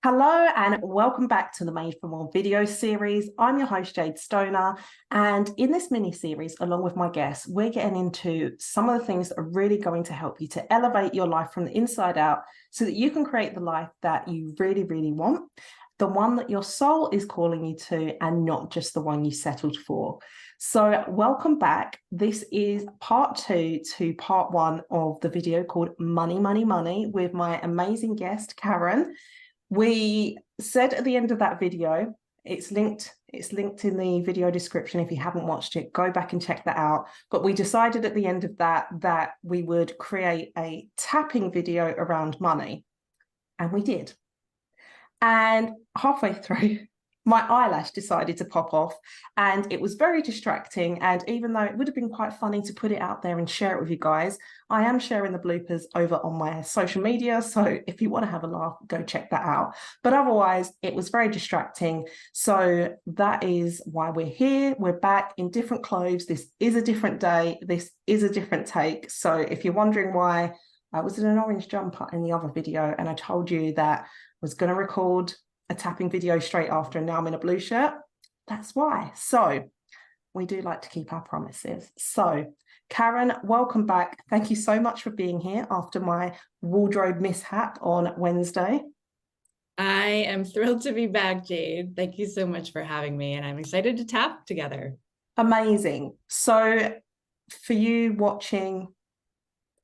Hello and welcome back to the Made for More video series. I'm your host, Jade Stoner, and in this mini series, along with my guests, we're getting into some of the things that are really going to help you to elevate your life from the inside out so that you can create the life that you really, really want, the one that your soul is calling you to, and not just the one you settled for. So welcome back. This is part 2 to part 1 of the video called Money, Money, Money with my amazing guest, Karen. We said at the end of that video, it's linked in the video description. If you haven't watched it, go back and check that out. But we decided at the end of that we would create a tapping video around money. And we did. And halfway through, my eyelash decided to pop off and it was very distracting. And even though it would have been quite funny to put it out there and share it with you guys, I am sharing the bloopers over on my social media. So if you want to have a laugh, go check that out. But otherwise, it was very distracting. So that is why we're here. We're back in different clothes. This is a different day. This is a different take. So if you're wondering why I was in an orange jumper in the other video and I told you that I was going to record a tapping video straight after and now I'm in a blue shirt, that's why. So we do like to keep our promises. So Karen, welcome back. Thank you so much for being here after my wardrobe mishap on Wednesday. I am thrilled to be back, Jade. Thank you so much for having me, and I'm excited to tap together. Amazing. So for you watching,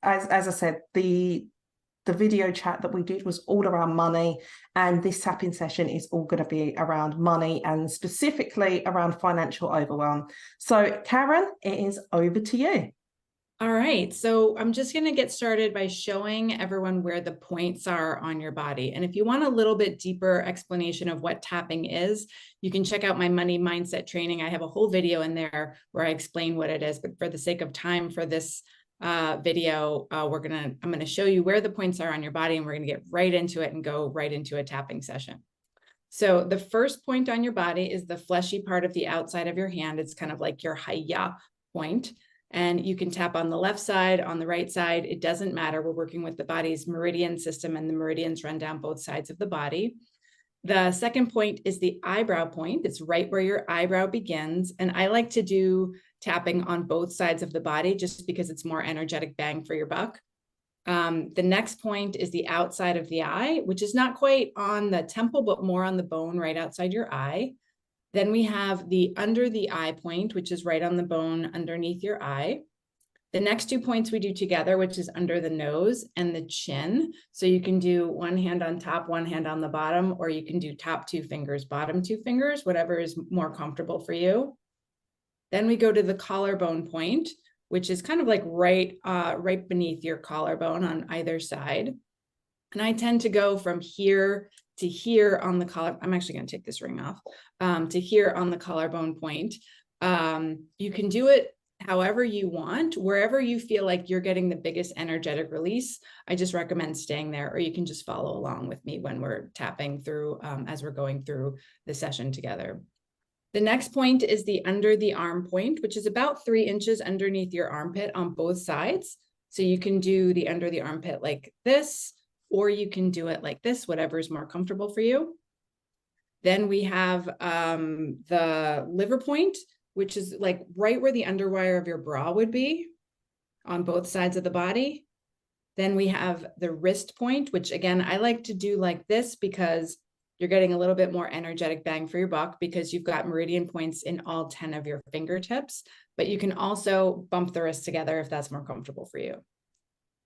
as I said, the video chat that we did was all around money, and this tapping session is all going to be around money and specifically around financial overwhelm. So Karen, it is over to you. All right, so I'm just going to get started by showing everyone where the points are on your body. And if you want a little bit deeper explanation of what tapping is, you can check out my money mindset training. I have a whole video in there where I explain what it is, but for the sake of time for this video, I'm going to show you where the points are on your body, and we're going to get right into it and go right into a tapping session. So the first point on your body is the fleshy part of the outside of your hand. It's kind of like your hiya point, and you can tap on the left side, on the right side. It doesn't matter. We're working with the body's meridian system, and the meridians run down both sides of the body. The second point is the eyebrow point. It's right where your eyebrow begins. And I like to do tapping on both sides of the body just because it's more energetic bang for your buck. The next point is the outside of the eye, which is not quite on the temple, but more on the bone right outside your eye. Then we have the under the eye point, which is right on the bone underneath your eye. The next 2 points we do together, which is under the nose and the chin. So you can do one hand on top, one hand on the bottom, or you can do top 2 fingers, bottom 2 fingers, whatever is more comfortable for you. Then we go to the collarbone point, which is kind of like right beneath your collarbone on either side. And I tend to go from here to here on the collar. I'm actually going to take this ring off, to here on the collarbone point. You can do it however you want, wherever you feel like you're getting the biggest energetic release. I just recommend staying there, or you can just follow along with me when we're tapping through as we're going through the session together. The next point is the under the arm point, which is about 3 inches underneath your armpit on both sides. So you can do the under the armpit like this, or you can do it like this, whatever is more comfortable for you. Then we have the liver point, which is like right where the underwire of your bra would be on both sides of the body. Then we have the wrist point, which again, I like to do like this because you're getting a little bit more energetic bang for your buck because you've got meridian points in all 10 of your fingertips, but you can also bump the wrists together if that's more comfortable for you.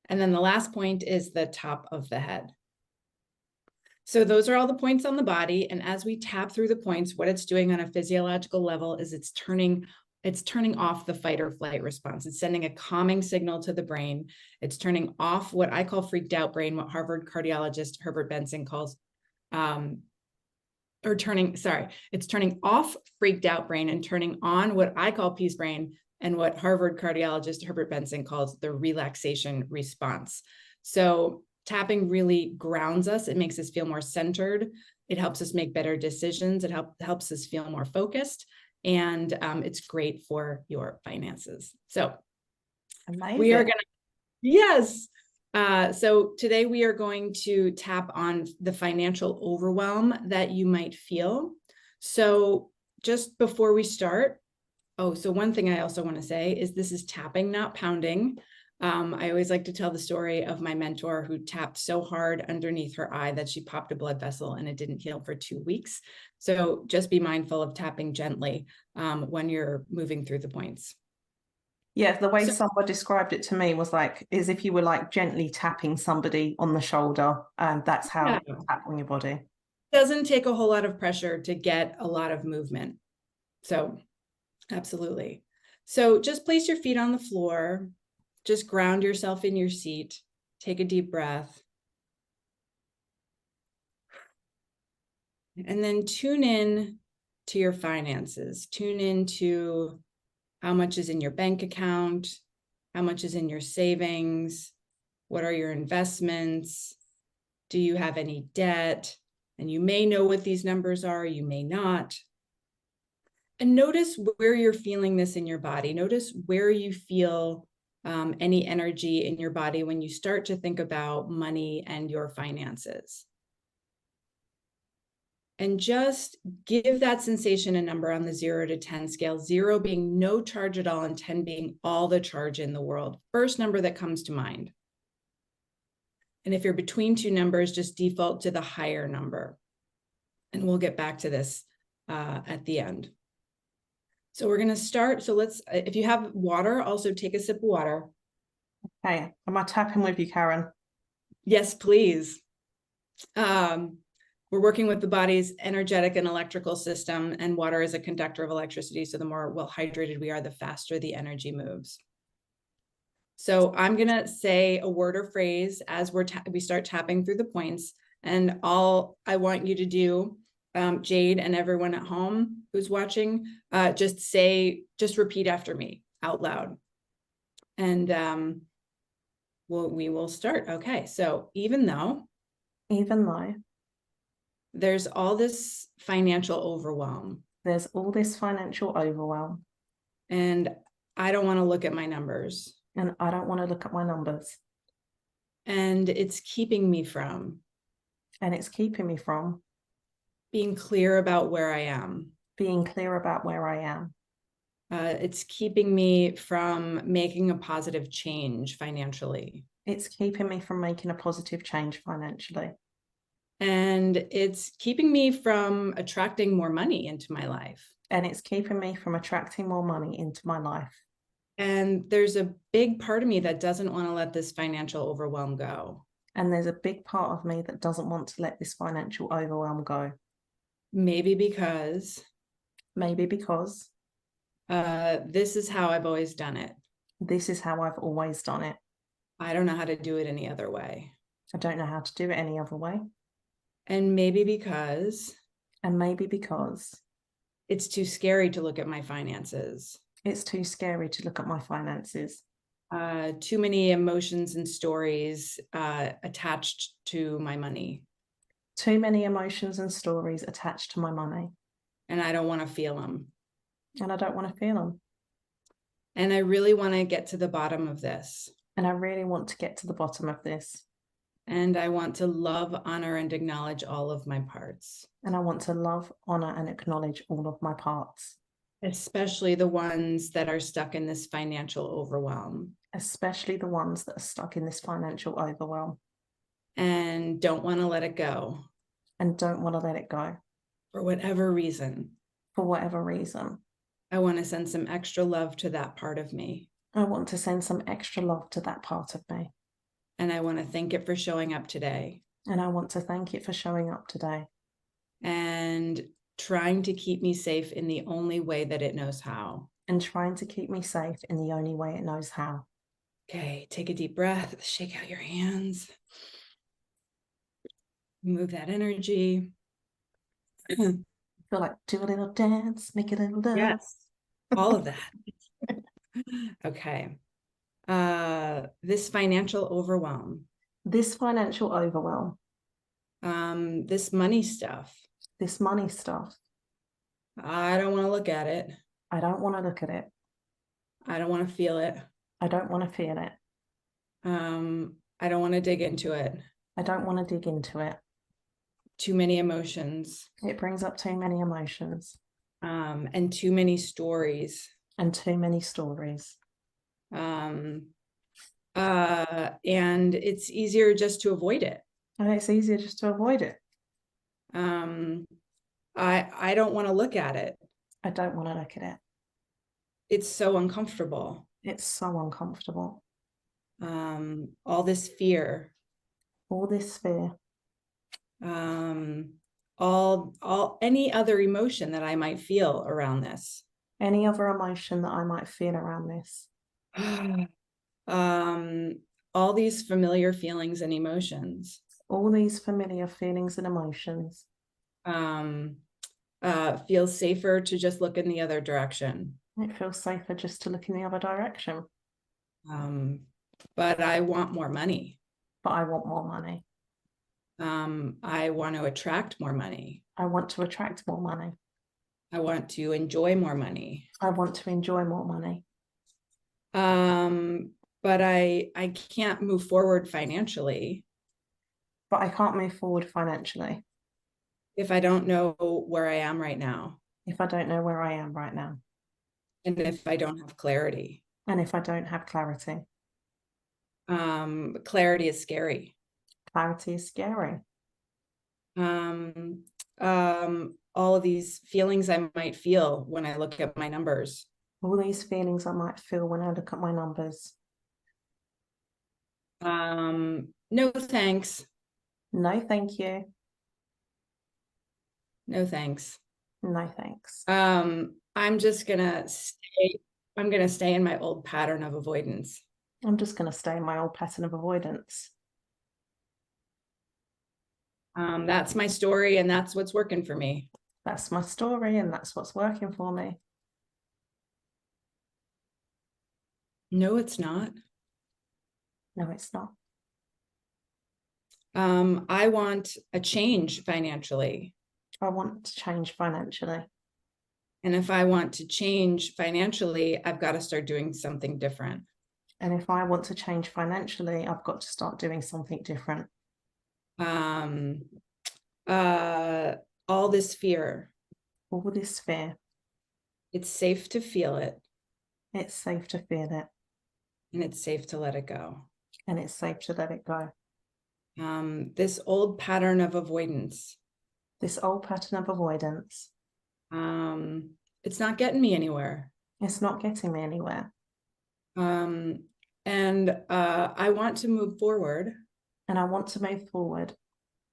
And then the last point is the top of the head. So those are all the points on the body. And as we tap through the points, what it's doing on a physiological level is it's turning off the fight or flight response. It's sending a calming signal to the brain. It's turning off what I call freaked out brain, what Harvard cardiologist Herbert Benson calls, it's turning off freaked out brain and turning on what I call peace brain and what Harvard cardiologist Herbert Benson calls the relaxation response. So tapping really grounds us. It makes us feel more centered. It helps us make better decisions. It helps us feel more focused. And it's great for your finances. So amazing. We are going to, yes. So today we are going to tap on the financial overwhelm that you might feel. So just before we start, so one thing I also want to say is this is tapping, not pounding. I always like to tell the story of my mentor who tapped so hard underneath her eye that she popped a blood vessel and it didn't heal for 2 weeks. So just be mindful of tapping gently when you're moving through the points. Yeah, the way someone described it to me was like, as if you were like gently tapping somebody on the shoulder, and that's how you tap on your body. Doesn't take a whole lot of pressure to get a lot of movement. So absolutely. So just place your feet on the floor. Just ground yourself in your seat. Take a deep breath. And then tune in to your finances. Tune into how much is in your bank account, how much is in your savings, what are your investments, do you have any debt? And you may know what these numbers are, you may not. And notice where you're feeling this in your body. Notice where you feel any energy in your body when you start to think about money and your finances. And just give that sensation a number on the 0 to 10 scale, 0 being no charge at all and 10 being all the charge in the world. First number that comes to mind. And if you're between two numbers, just default to the higher number. And we'll get back to this at the end. So we're going to start. So if you have water, also take a sip of water. Okay, am I tapping with you, Karen? Yes, please. We're working with the body's energetic and electrical system, and water is a conductor of electricity. So the more well hydrated we are, the faster the energy moves. So I'm going to say a word or phrase as we start tapping through the points. And all I want you to do, Jade and everyone at home who's watching, just repeat after me out loud. And we will start. Okay. So even though there's all this financial overwhelm. And I don't want to look at my numbers. And I don't want to look at my numbers. And it's keeping me from. Being clear about where I am. It's keeping me from making a positive change financially. And it's keeping me from attracting more money into my life. And there's a big part of me that doesn't want to let this financial overwhelm go. Maybe because this is how I've always done it. I don't know how to do it any other way. And maybe because it's too scary to look at my finances. Too many emotions and stories attached to my money. And I don't want to feel them. And I really want to get to the bottom of this. And I want to love, honor, and acknowledge all of my parts. Especially the ones that are stuck in this financial overwhelm. And don't want to let it go. For whatever reason. I want to send some extra love to that part of me. And I want to thank it for showing up today. And trying to keep me safe in the only way that it knows how. Okay, take a deep breath, shake out your hands. Move that energy. Do a little dance, make a little dance. Yes, all of that. Okay. This financial overwhelm. This money stuff. I don't want to look at it. I don't want to feel it. I don't want to dig into it. I don't want to dig into it. Too many emotions. It brings up too many emotions. And too many stories. And too many stories. And it's easier just to avoid it. And it's easier just to avoid it. I don't want to look at it. I don't want to look at it. It's so uncomfortable. It's so uncomfortable. All this fear. All this fear. All any other emotion that I might feel around this. Any other emotion that I might feel around this. All these familiar feelings and emotions. All these familiar feelings and emotions. Feels safer to just look in the other direction. It feels safer just to look in the other direction. But I want more money. But I want more money. I want to attract more money. I want to attract more money. I want to enjoy more money. I want to enjoy more money. But I can't move forward financially. But I can't move forward financially. If I don't know where I am right now. If I don't know where I am right now. And if I don't have clarity. And if I don't have clarity. Clarity is scary. Clarity is scary. All of these feelings I might feel when I look at my numbers. All these feelings I might feel when I look at my numbers. No thanks. No, thank you. No thanks. No, thanks. I'm just gonna stay in my old pattern of avoidance. I'm just going to stay in my old pattern of avoidance. That's my story, and that's what's working for me. That's my story, and that's what's working for me. No, it's not. No, it's not. I want a change financially. I want to change financially. And if I want to change financially, I've got to start doing something different. And if I want to change financially, I've got to start doing something different. All this fear. All this fear. It's safe to feel it. It's safe to feel it. And it's safe to let it go. And it's safe to let it go. This old pattern of avoidance. This old pattern of avoidance. It's not getting me anywhere. It's not getting me anywhere. And I want to move forward. And I want to move forward.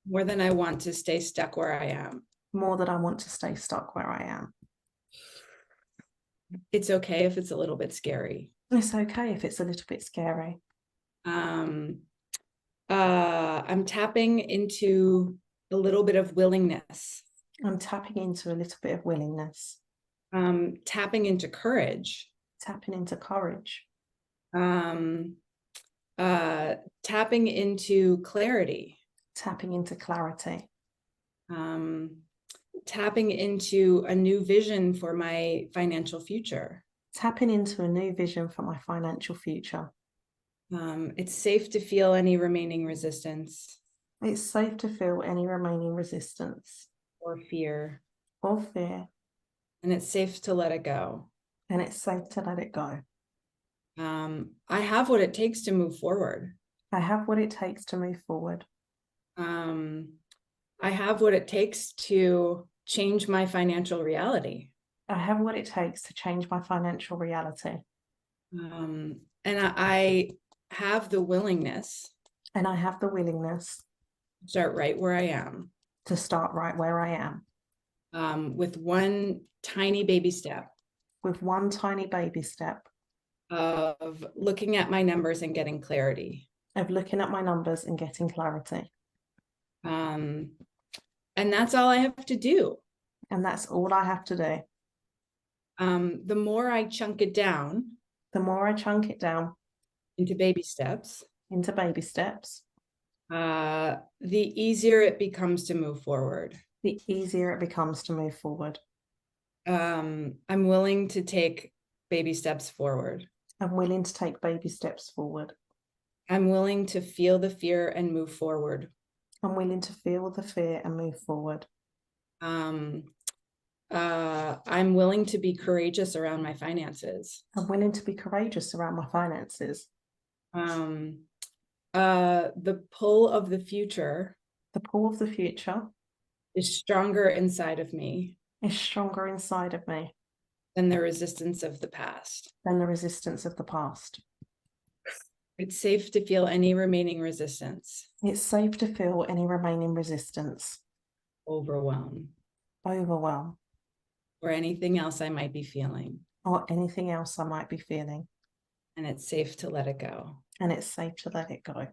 More than I want to stay stuck where I am. More than I want to stay stuck where I am. It's okay if it's a little bit scary. It's okay if it's a little bit scary. I'm tapping into a little bit of willingness. I'm tapping into a little bit of willingness. Tapping into courage. Tapping into courage. Tapping into clarity. Tapping into clarity. Tapping into a new vision for my financial future. Tapping into a new vision for my financial future. It's safe to feel any remaining resistance. It's safe to feel any remaining resistance. Or fear. Or fear. And it's safe to let it go. And it's safe to let it go. I have what it takes to move forward. I have what it takes to move forward. I have what it takes to change my financial reality. I have what it takes to change my financial reality. And I have the willingness. And I have the willingness. To start right where I am. To start right where I am. With one tiny baby step. With one tiny baby step. Of looking at my numbers and getting clarity. Of looking at my numbers and getting clarity. And that's all I have to do. And that's all I have to do. The more I chunk it down. The more I chunk it down. Into baby steps. Into baby steps. The easier it becomes to move forward. The easier it becomes to move forward. I'm willing to take baby steps forward. I'm willing to take baby steps forward. I'm willing to feel the fear and move forward. I'm willing to feel the fear and move forward. Um, I'm willing to be courageous around my finances. I'm willing to be courageous around my finances. Um, the pull of the future The pull of the future is stronger inside of me is stronger inside of me than the resistance of the past. than the resistance of the past. It's safe to feel any remaining resistance, It's safe to feel any remaining resistance, overwhelm, overwhelm, or anything else I might be feeling. or anything else I might be feeling. And it's safe to let it go. And it's safe to let it go.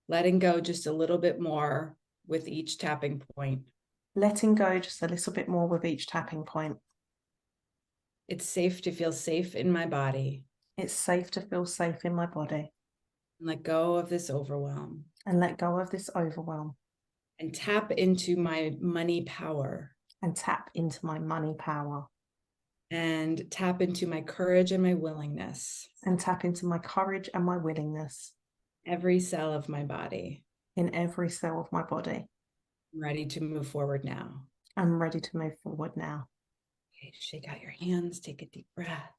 Letting go just a little bit more with each tapping point. Letting go just a little bit more with each tapping point. It's safe to feel safe in my body. It's safe to feel safe in my body. And let go of this overwhelm. And let go of this overwhelm. And tap into my money power. And tap into my money power. And tap into my courage and my willingness. And tap into my courage and my willingness. Every cell of my body. In every cell of my body. I'm ready to move forward now. I'm ready to move forward now. Okay, shake out your hands, take a deep breath.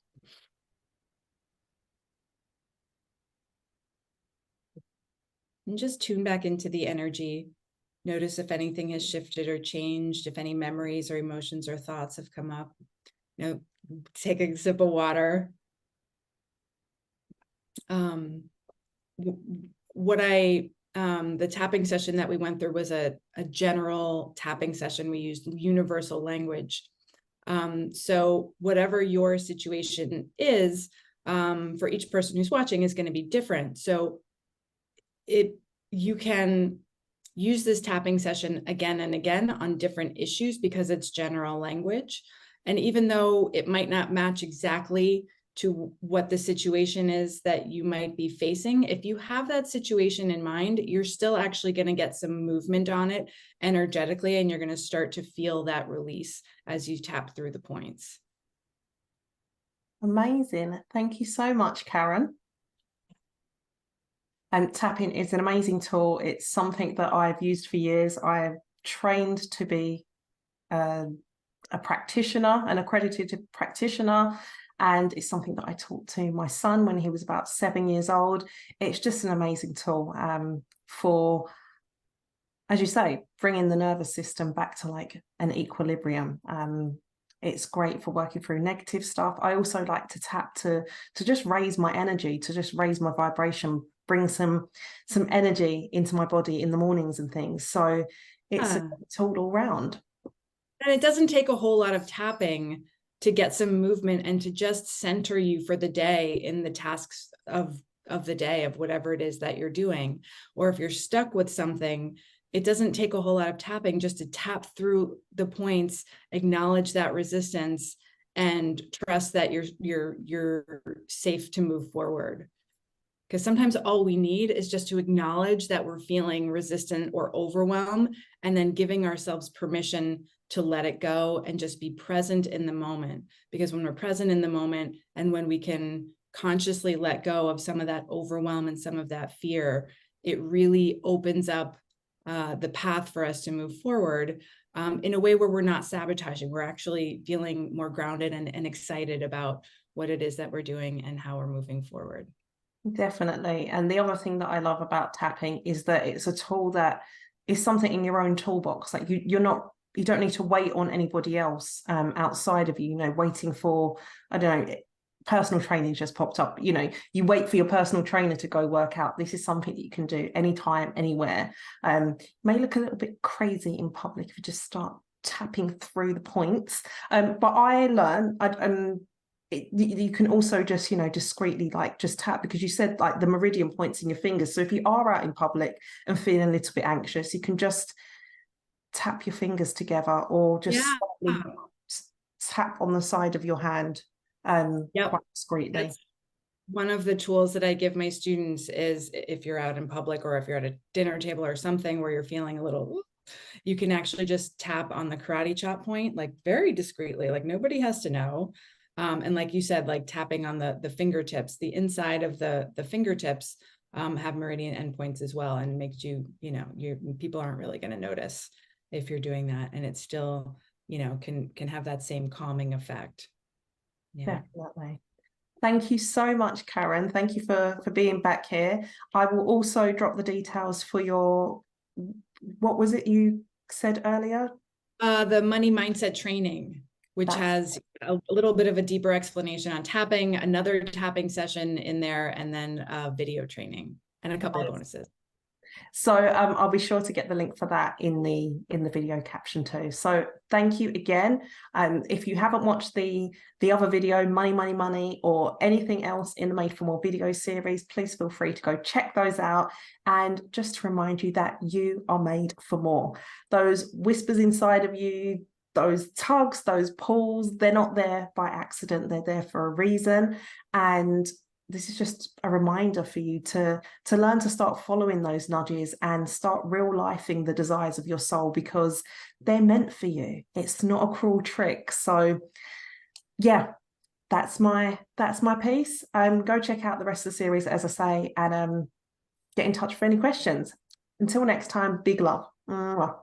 And just tune back into the energy. Notice if anything has shifted or changed, if any memories or emotions or thoughts have come up. Take a sip of water. The tapping session that we went through was a general tapping session. We used universal language. So whatever your situation is, for each person who's watching is going to be different. So you can use this tapping session again and again on different issues because it's general language. And even though it might not match exactly to what the situation is that you might be facing, if you have that situation in mind, you're still actually going to get some movement on it energetically, and you're going to start to feel that release as you tap through the points. Amazing. Thank you so much, Karen. And tapping is an amazing tool. It's something that I've used for years. I've trained to be a practitioner, an accredited practitioner, and it's something that I taught to my son when he was about 7 years old. It's just an amazing tool for, as you say, bringing the nervous system back to like an equilibrium. It's great for working through negative stuff. I also like to tap to just raise my energy, to just raise my vibration, bring some energy into my body in the mornings and things. So it's a tool all round. And it doesn't take a whole lot of tapping to get some movement and to just center you for the day in the tasks of the day, of whatever it is that you're doing. Or if you're stuck with something, it doesn't take a whole lot of tapping just to tap through the points, acknowledge that resistance, and trust that you're safe to move forward. Because sometimes all we need is just to acknowledge that we're feeling resistant or overwhelmed, and then giving ourselves permission to let it go and just be present in the moment. Because when we're present in the moment, and when we can consciously let go of some of that overwhelm and some of that fear, it really opens up the path for us to move forward in a way where we're not sabotaging. We're actually feeling more grounded and excited about what it is that we're doing and how we're moving forward. Definitely. And the other thing that I love about tapping is that it's a tool that is something in your own toolbox. Like you don't need to wait on anybody else outside of you, waiting for, I don't know, personal training just popped up. You wait for your personal trainer to go work out. This is something that you can do anytime, anywhere. May look a little bit crazy in public if you just start tapping through the points. But I learned, you can also just discreetly just tap, because you said like the meridian points in your fingers. So if you are out in public and feeling a little bit anxious, you can just tap your fingers together, or just tap on the side of your hand quite discreetly. That's one of the tools that I give my students is, if you're out in public or if you're at a dinner table or something where you're feeling a little, you can actually just tap on the karate chop point, like very discreetly, like nobody has to know. And like you said, like tapping on the fingertips, the inside of the fingertips have meridian endpoints as well, and makes you, people aren't really going to notice if you're doing that, and it still, can have that same calming effect. Yeah. Definitely. Thank you so much, Karen. Thank you for being back here. I will also drop the details for your, what was it you said earlier? The money mindset training, which has a little bit of a deeper explanation on tapping, another tapping session in there, and then video training and a couple of bonuses. So I'll be sure to get the link for that in the video caption too. So thank you again. If you haven't watched the other video, Money, Money, Money, or anything else in the Made for More video series, please feel free to go check those out. And just to remind you that you are made for more. Those whispers inside of you, those tugs, those pulls, they're not there by accident. They're there for a reason. And this is just a reminder for you to learn to start following those nudges and start real lifing the desires of your soul, because they're meant for you. It's not a cruel trick. So yeah, that's my piece. Go check out the rest of the series, as I say, and get in touch for any questions. Until next time, big love. Mwah.